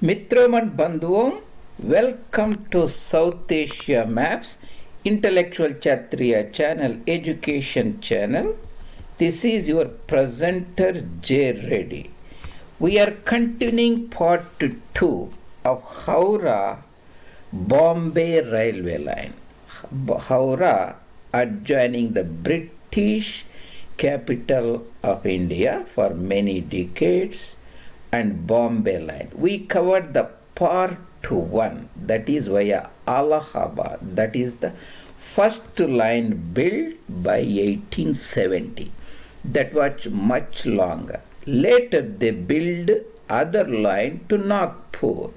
Mitrom and Bandhuvam, welcome to South Asia Maps, Intellectual Kshatriya channel, education channel. This is your presenter J. Reddy. We are continuing part 2 of Howrah Bombay railway line. Howrah adjoining the British capital of India for many decades, and Bombay line. We covered the part 1, that is via Allahabad, that is the first line built by 1870. That was much longer. Later they built other line to Nagpur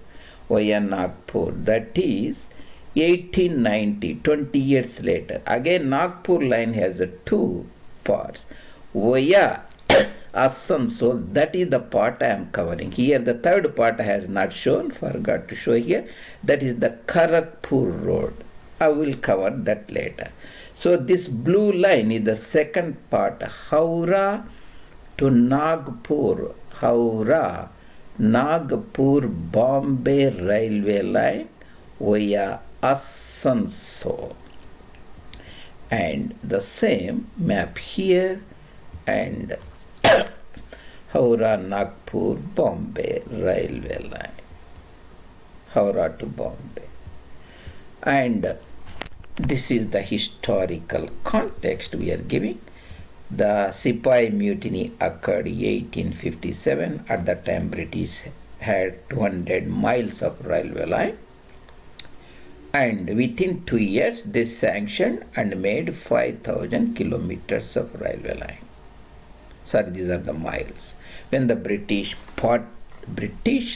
via Nagpur, that is 1890, 20 years later. Again Nagpur line has 2 parts via Asansol. That is the part I am covering here. The third part I has not shown, forgot to show here. That is the Kharagpur road. I will cover that later. So this blue line is the second part, Howrah to Nagpur, Howrah Nagpur Bombay railway line via Asansol. And the same map here, and Howrah Nagpur Bombay railway line, Howrah to Bombay. And this is the historical context we are giving. The Sipahi mutiny occurred in 1857. At that time British had 200 miles of railway line, and within 2 years they sanctioned and made 5,000 kilometers of railway line. Sorry, these are the miles. When the British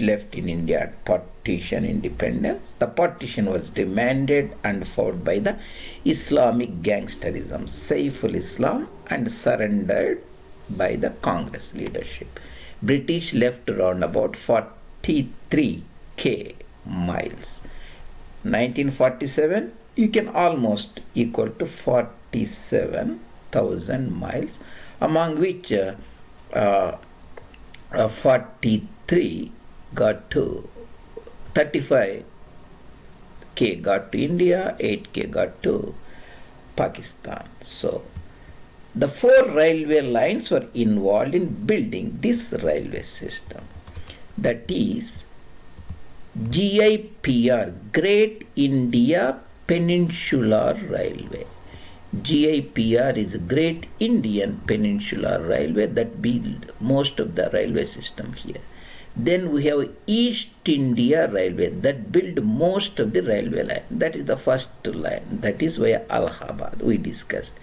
left in India at partition independence, the partition was demanded and fought by the Islamic gangsterism, Saiful Islam, and surrendered by the Congress leadership. British left around about 43k miles. 1947, you can almost equal to 47,000 miles, among which 43 got to 35k got to India, 8k got to Pakistan. So the 4 railway lines were involved in building this railway system, that is GIPR, Great India Peninsular Railway. GIPR is Great Indian Peninsular Railway that built most of the railway system here. Then we have East India Railway that built most of the railway line. That is the first line, that is via Allahabad we discussed.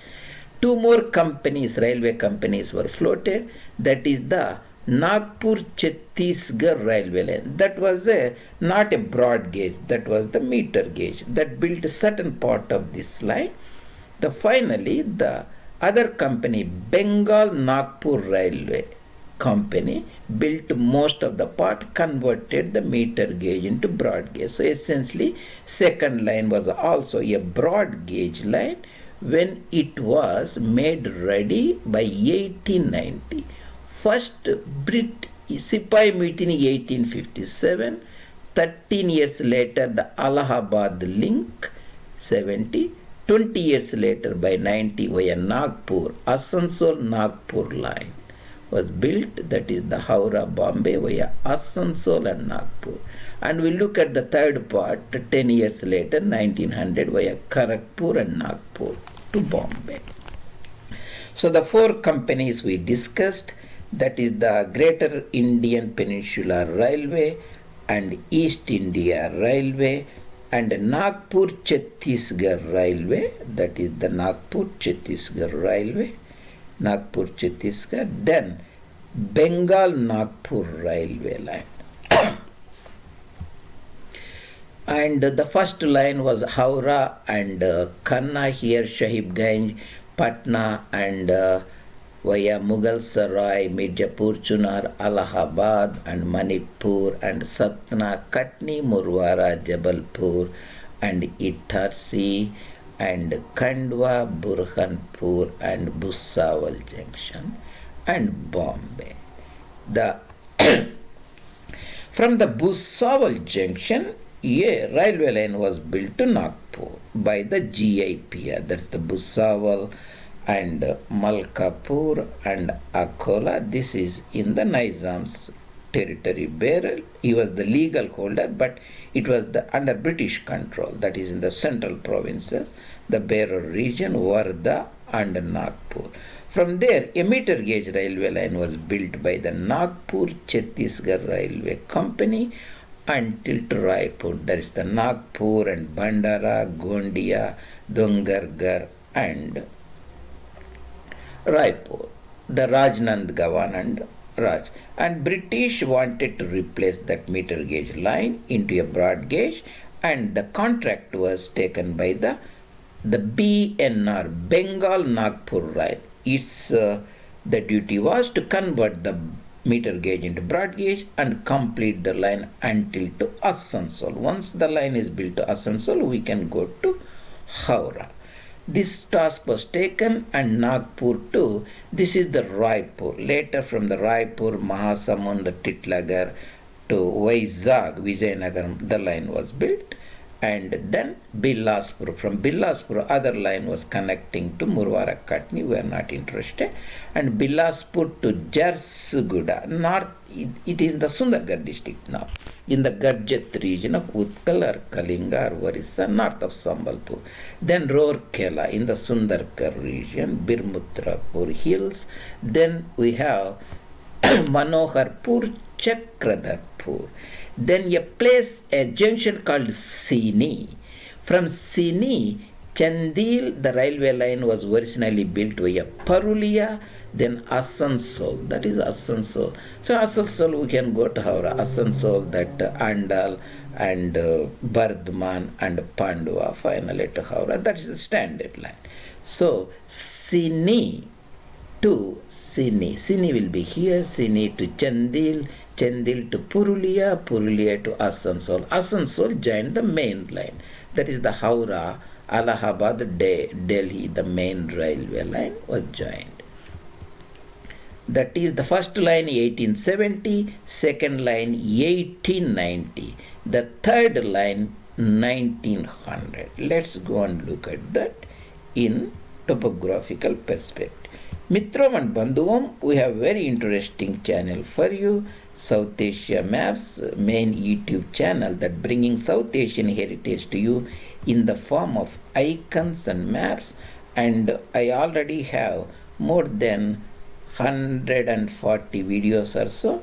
2 more companies, railway companies were floated, that is the Nagpur-Chhattisgarh railway line. That was not a broad gauge, that was the meter gauge that built a certain part of this line. Finally, the other company, Bengal Nagpur Railway Company, built most of the part, converted the meter gauge into broad gauge. So essentially, second line was also a broad gauge line when it was made ready by 1890. First Sipahi mutiny 1857. 13 years later, the Allahabad link 70. 20 years later, by 90, via Nagpur, Asansol Nagpur line was built, that is the Howrah Bombay via Asansol and Nagpur. And we look at the third part, 10 years later, 1900, via Kharagpur and Nagpur to Bombay. So the 4 companies we discussed, that is the Greater Indian Peninsular Railway and East India Railway, and Nagpur-Chhattisgarh Railway, that is the Nagpur-Chhattisgarh Railway, Nagpur-Chhattisgarh, then Bengal-Nagpur Railway line. And the first line was Howrah and Khanna here, Sahibganj, Patna, and via Mughal Sarai, Mirzapur, Chunar, Allahabad, and Manikpur, and Satna, Katni, Murwara, Jabalpur, and Itarsi, and Khandwa, Burhanpur, and Bhusawal Junction, and Bombay. The From the Bhusawal junction, a railway line was built to Nagpur by the GIPR, that's the Bhusawal and Malkapur and Akola. This is in the Nizam's territory. Where he was the legal holder, but it was under British control, that is in the central provinces, the Berar region, Wardha and Nagpur. From there, a meter gauge railway line was built by the Nagpur Chhattisgarh Railway Company until to Raipur, that is the Nagpur and Bandara, Gondia, Dongargarh and Raipur, the Rajnandgaon and Raj. And British wanted to replace that meter gauge line into a broad gauge, and the contract was taken by the BNR, Bengal Nagpur Rail. Its the duty was to convert the meter gauge into broad gauge and complete the line until to Asansol. Once the line is built to Asansol, we can go to Howrah. This task was taken, and Nagpur too. This is the Raipur. Later from the Raipur, Mahasamund, Titlagar to Vizag, the line was built. And then Bilaspur. From Bilaspur, other line was connecting to Murwara Katni. We are not interested. And Bilaspur to Jharsuguda, north. It is in the Sundargarh district now, in the Gadjat region of Utkal or Kalinga or Orissa, north of Sambalpur. Then Rourkela in the Sundargarh region, Birmutrapur hills. Then we have Manoharpur, Chakradharpur. Then a junction called Sini. From Sini, Chandil, the railway line was originally built via Purulia, then Asansol, that is Asansol. So Asansol we can go to Howrah, Asansol, that Andal and Bardhaman and Pandua, finally to Howrah. That is the standard line. So Sini to Sini. Sini will be here, Sini to Chandil, Chandil to Purulia, Purulia to Asansol. Asansol joined the main line. That is the Howrah, Allahabad, Delhi, the main railway line was joined. That is the first line 1870, second line 1890, the third line 1900. Let's go and look at that in topographical perspective. Mitrom and Bandhuvam, we have very interesting channel for you. South Asia Maps, main YouTube channel that bringing South Asian heritage to you in the form of icons and maps, and I already have more than 140 videos or so.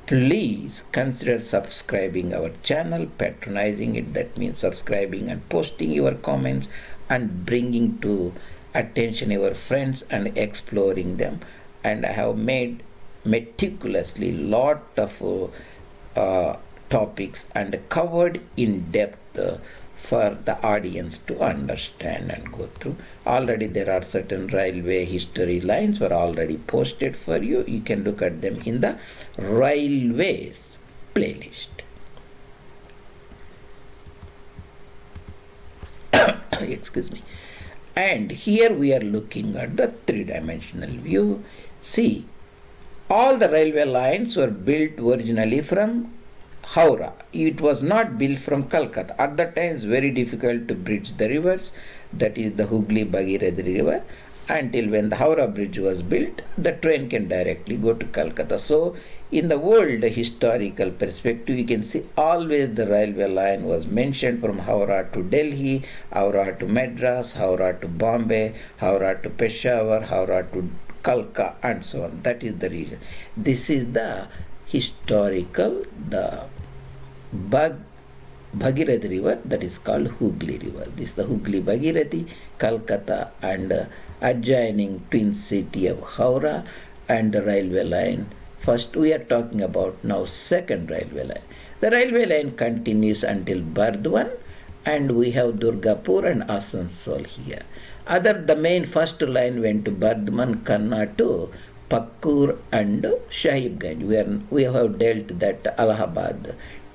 Please consider subscribing our channel, patronizing it. That means subscribing and posting your comments and bringing to attention your friends and exploring them. And I have made meticulously lot of topics and covered in depth for the audience to understand and go through. Already there are certain railway history lines were already posted for you. You can look at them in the railways playlist. Excuse me. And here we are looking at the three-dimensional view. See, all the railway lines were built originally from Howrah. It was not built from Calcutta. At that time, it's very difficult to bridge the rivers, that is the Hooghly Bhagirathi river, until when the Howrah bridge was built, the train can directly go to Calcutta. So, in the world historical perspective, you can see always the railway line was mentioned from Howrah to Delhi, Howrah to Madras, Howrah to Bombay, Howrah to Peshawar, Howrah to Kalka, and so on. That is the reason. This is the historical, the Bhagirathi river, that is called Hooghly river. This is the Hooghly Bhagirathi, Calcutta and adjoining twin city of Howrah, and the railway line. First we are talking about now second railway line. The railway line continues until Bardwan, and we have Durgapur and Asansol here. The main first line went to Bardwan, Kanna to Pakkur and Sahibganj. We have dealt that Allahabad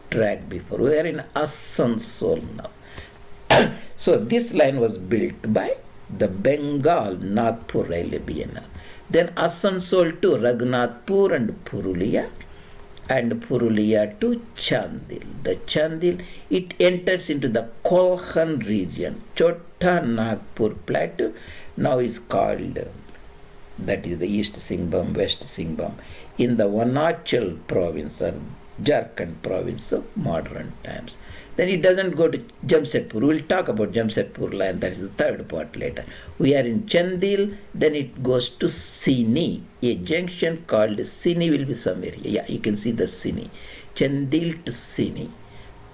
track before. We are in Asansol now. So this line was built by the Bengal Nagpur Railway BNR. Then Asansol to Raghunathpur and Purulia. and Purulia to Chandil. The Chandil, it enters into the Kolkhan region. Chota Nagpur plateau now is called, that is the East Singhbhum, West Singhbhum, in the Arunachal province or Jharkhand province of modern times. Then it doesn't go to Jamshedpur. We will talk about Jamshedpur line, that is the third part later. We are in Chandil, then it goes to Sini. A junction called Sini will be somewhere here. Yeah, you can see the Sini. Chandil to Sini.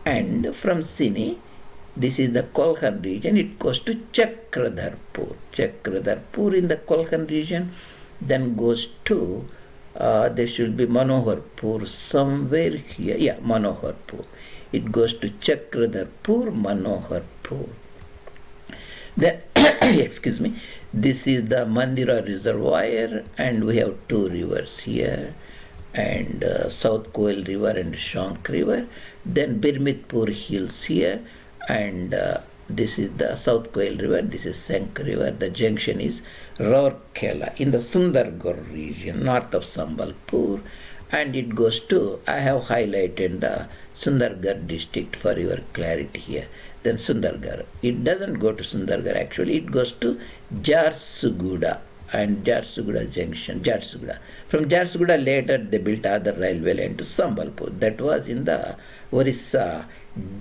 And from Sini, this is the Kolkhan region, it goes to Chakradharpur. Chakradharpur in the Kolkhan region, then goes to, there should be Manoharpur somewhere here. Yeah, Manoharpur. It goes to Chakradharpur, Manoharpur. Then, excuse me, this is the Mandira reservoir, and we have two rivers here, and South Goel river and Shank river. Then Birmitpur hills here, and this is the South Goel river, this is Sank river. The junction is Rourkela in the Sundargarh region, north of Sambalpur, and it goes to, I have highlighted the Sundargarh district for your clarity here. Then Sundargarh, it doesn't go to Sundargarh actually, it goes to Jharsuguda and Jharsuguda junction, Jharsuguda. From Jharsuguda later they built other railway line to Sambalpur. That was in the Orissa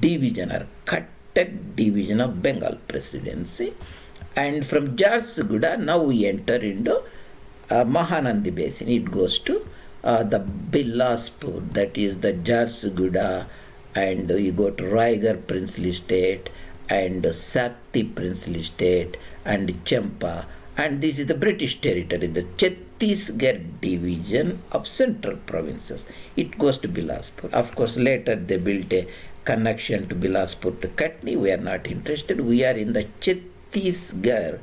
division or Cuttack division of Bengal Presidency. And from Jharsuguda now we enter into Mahanandi Basin. It goes to the Bilaspur, that is the Jharsuguda, and you go to Raigarh Princely State and Sakti Princely State and Champa, and this is the British territory, the Chhattisgarh division of central provinces. It goes to Bilaspur. Of course later they built a connection to Bilaspur to Katni. We are not interested. We are in the Chhattisgarh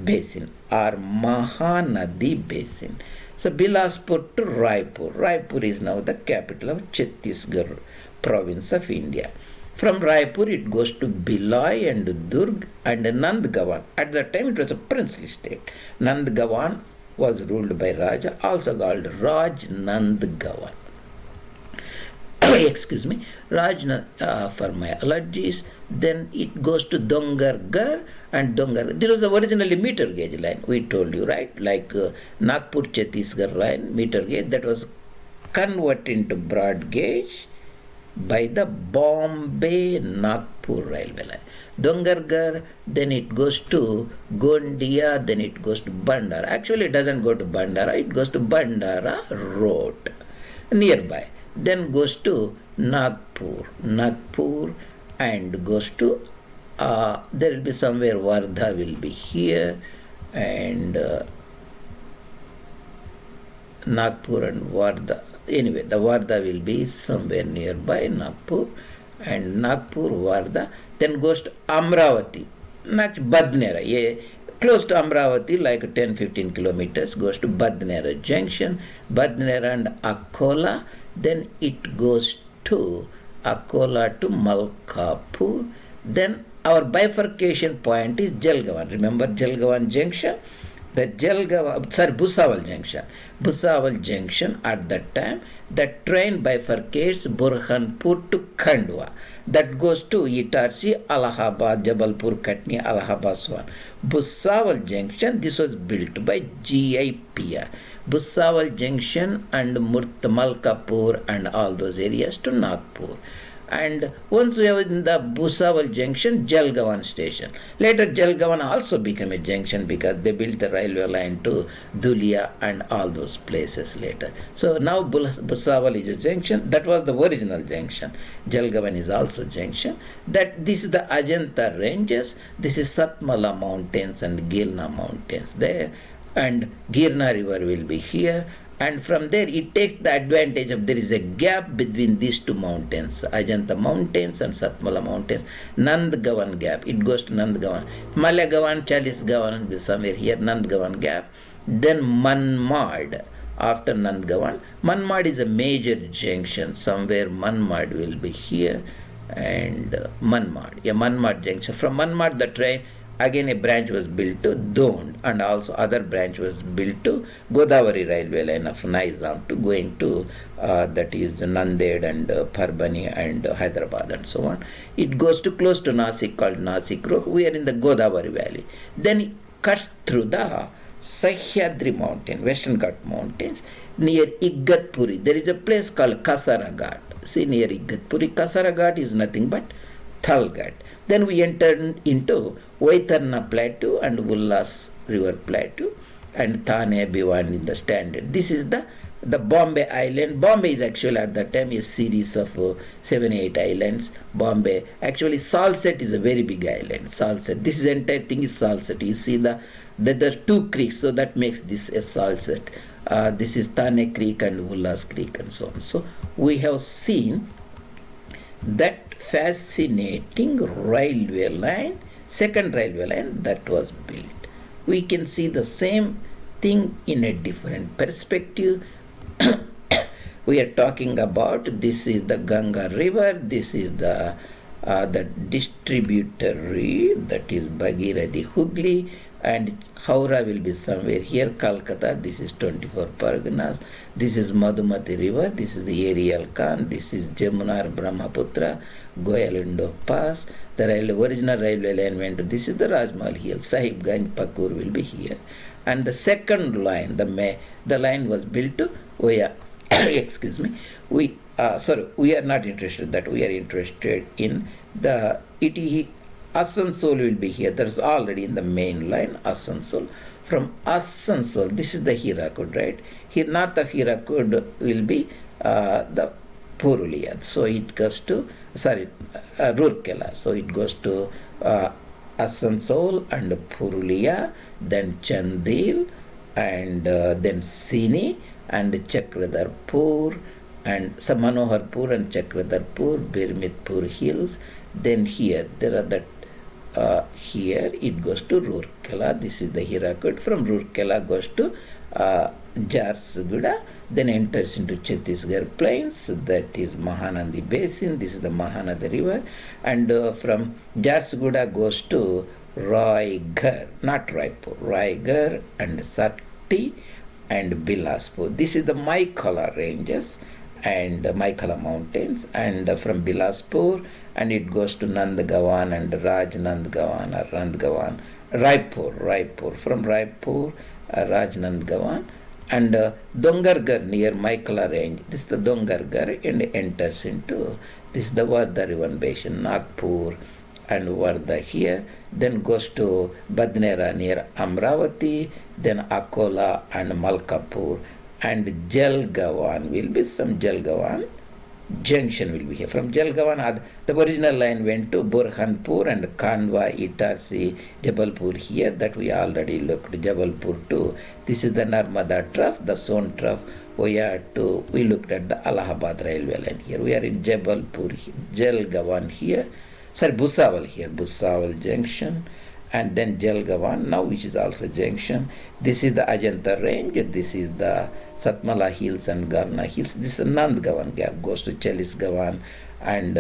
basin or Mahanadi basin. So Bilaspur to Raipur. Raipur is now the capital of Chhattisgarh province of India. From Raipur it goes to Bhilai and Durg and Nandgaon. At that time it was a princely state. Nandgaon was ruled by Raja, also called Raj Nandgaon. Excuse me, for my allergies. Then it goes to Dongargarh and Dongar. This was originally meter gauge line, we told you, right? Like Nagpur Chhattisgarh line, meter gauge, that was converted into broad gauge by the Bombay Nagpur railway line. Dongargarh, then it goes to Gondia, then it goes to Bandara. Actually it doesn't go to Bandara, it goes to Bandara Road nearby. Then goes to Nagpur, and goes to, there will be somewhere Wardha will be here, and Nagpur and Wardha. Anyway, the Wardha will be somewhere nearby Nagpur, and Nagpur, Wardha, then goes to Amravati, not Badnera, close to Amravati, like 10-15 kilometers, goes to Badnera junction, Badnera and Akola. Then it goes to Akola to Malkapur. Then our bifurcation point is Jalgaon. Remember Jalgaon junction? The Bhusawal junction. Bhusawal junction, at that time, the train bifurcates Burhanpur to Khandwa. That goes to Itarsi, Allahabad, Jabalpur, Katni, Allahabad, Swan. Bhusawal junction, this was built by GIPR. Bhusawal junction and Malkapur and all those areas to Nagpur. And once we have in the Bhusawal junction, Jalgaon station. Later Jalgaon also became a junction because they built the railway line to Dhulia and all those places later. So now Bhusawal is a junction. That was the original junction. Jalgaon is also junction. This is the Ajanta ranges. This is Satmala mountains and Gilna mountains there. And Girna river will be here, and from there it takes the advantage of there is a gap between these two mountains, Ajanta mountains and Satmala mountains, Nandgaon gap. It goes to Nandgaon, Malegaon, Chalisgaon will be somewhere here, Nandgaon gap. Then Manmad, after Nandgaon. Manmad is a major junction, somewhere Manmad will be here, and Manmad, Manmad junction. From Manmad the train again a branch was built to Dond, and also other branch was built to Godavari railway line of Nizam to going to that is Nanded and Parbani and Hyderabad and so on. It goes to close to Nasik called Nasik Road. We are in the Godavari valley. Then it cuts through the Sahyadri mountain, Western Ghat mountains, near Igatpuri. There is a place called Kasaraghat. See, near Igatpuri, Kasaraghat is nothing but Thalghat. Then we entered into Vaitarna Plateau and Ullas River Plateau and Thane Bhiwandi in the standard. This is the Bombay Island. Bombay is actually at that time a series of 7-8 islands. Bombay, actually Salsette is a very big island. Salsette, this is entire thing is Salsette. You see the two creeks, so that makes this a Salsette. This is Thane Creek and Ullas Creek and so on. So we have seen that fascinating railway line, second railway line that was built. We can see the same thing in a different perspective. We are talking about, this is the Ganga river, this is the distributary, that is Bhagirathi Hooghly, and Howrah will be somewhere here, Calcutta, this is 24 Parganas, this is Madhumati river, this is the Ariel Khan, this is Jamuna or Brahmaputra, Goel Indo Pass, the original railway line went to, this is the Rajmahal Hill, Sahibganj Pakur will be here. And the second line, the line was built to, excuse me, we are not interested in that, we are interested in the Asansol will be here. There's already in the main line Asansol. From Asansol, this is the Hirakud, right? Here, north of Hirakud will be the Purulia. So it goes to, Rourkela. So it goes to Asansol and Purulia, then Chandil, and then Sini, and Chakradarpur, and Samanoharpur and Chakradarpur, Birmitpur Hills. Then here, there are the here it goes to Rourkela. This is the Hirakud. From Rourkela goes to Jharsuguda, then enters into Chhattisgarh plains, that is Mahanadi basin, this is the Mahanadi river, and from Jharsuguda goes to Raigarh, not Raipur, Raigarh and Sati and Bilaspur. This is the Maikala ranges and Maikala mountains, and from Bilaspur, and it goes to Nandgaon and Rajnandgaon or Randgaon, Raipur. From Raipur, Rajnandgaon, and Dongargarh near Maikala range. This is the Dongargarh, and enters into, this is the Wardha river basin, Nagpur and Wardha here. Then goes to Badnera near Amravati, then Akola and Malkapur, and Jalgaon will be some Jalgaon junction will be here. From Jalgaon, the original line went to Burhanpur and Khandwa, Itarsi, Jabalpur here, that we already looked. Jabalpur too. This is the Narmada Trough, the Son Trough. We looked at the Allahabad railway line here. We are in Jabalpur, Jalgaon here. Bhusawal here, Bhusawal junction, and then Jalgaon now, which is also junction. This is the Ajanta range, this is the Satmala hills and Garna hills. This is the Nandgaon gap, goes to Chalisgaon and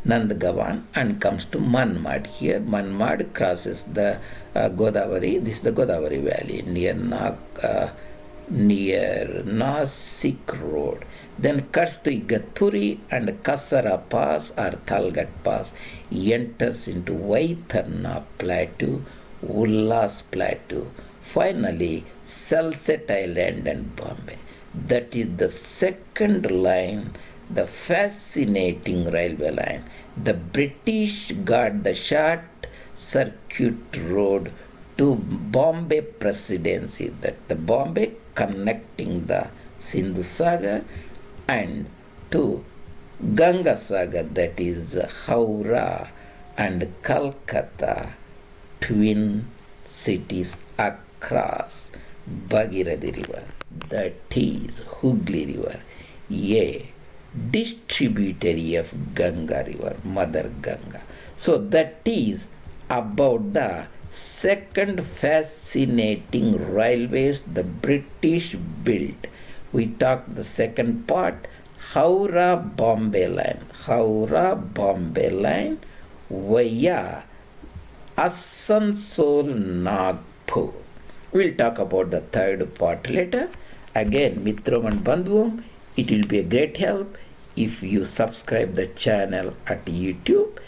Nandgaon and comes to Manmad here. Manmad crosses the Godavari. This is the Godavari valley near Nasik Road. Then cuts to Igatpuri and Kasara Pass or Thalghat Pass, enters into Vaitarna Plateau, Ullas Plateau, finally Salsette Island and Bombay. That is the second line, the fascinating railway line. The British got the short circuit road to Bombay Presidency, that the Bombay connecting the Sindhu Sagar and to Ganga Sagar, that is Howrah and Calcutta, twin cities across Bhagirathi river, that is Hooghly river, a distributary of Ganga river, Mother Ganga. So that is about the second fascinating railways the British built. We talked the second part, Howrah Bombay line. Howrah Bombay line via Asansol, Nagpur. We'll talk about the third part later. Again, Mitram and Bandhuvam, it will be a great help if you subscribe the channel at YouTube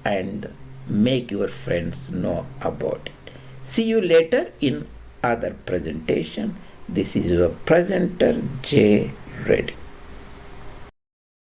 and make your friends know about it. See you later in other presentation. This is your presenter, J. Reddy.